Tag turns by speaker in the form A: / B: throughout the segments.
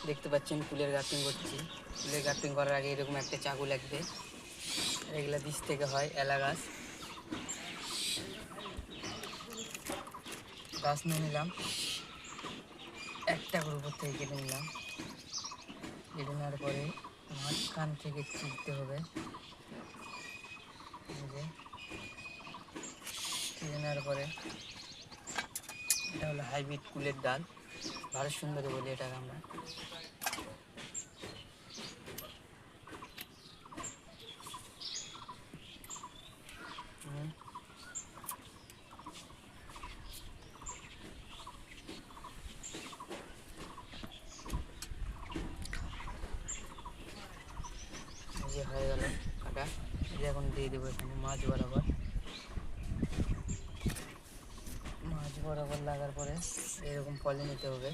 A: দেখতে পাচ্ছেন কুলের গার্টিং করছি। কুলের গার্টিং করার আগে এরকম একটা চাকু লাগবে। এগুলা বীজ থেকে হয় এলা গাছ। গাছ নিয়ে নিলাম, একটা করে উপর থেকে কেটে নিলাম। কেটে নেওয়ার পরে মাঝখান থেকে চিরতে হবে। চিরে নেওয়ার পরে এটা হলো হাইব্রিড কুলের ডাল, ভারত সুন্দরী বলি এটাকে আমরা। যে হয়ে গেল কাটা, যে এখন দিয়ে দেবো এখানে মাছ বরাবর। মাছ বরাবর লাগার পরে এরকম পলি নিতে হবে।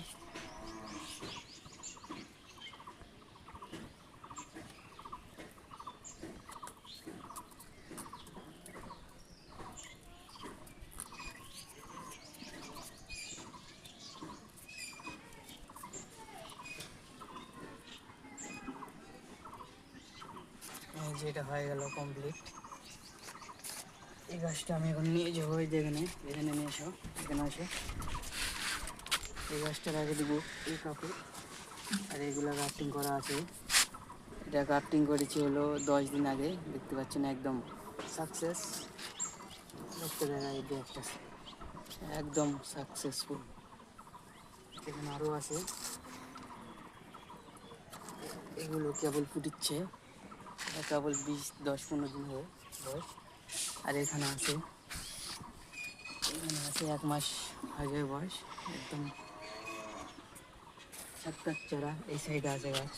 A: যেটা হয়ে গেল কমপ্লিট। এই গাছটা আমি এখন নিয়ে যাবো, এই যেখানে এখানে নিয়ে এসো, এখানে আসো। এই গাছটার আগে দেবো এই কাপড়, আর এগুলো গার্টিং করা আছে। এটা গার্টিং করেছি হলো 10 দিন আগে। দেখতে পাচ্ছেন একদম সাকসেস। দেখতে দেখা এই যে একটা একদম সাকসেসফুল। এখানে আরও আছে, এগুলো কেবল ফুটিচ্ছে, কেবল 10-15 দিন হয়ে বয়স। আর এখানে আছে 1 মাস আগে বয়স, একদম চারা। এই সাইডে আছে গাছ।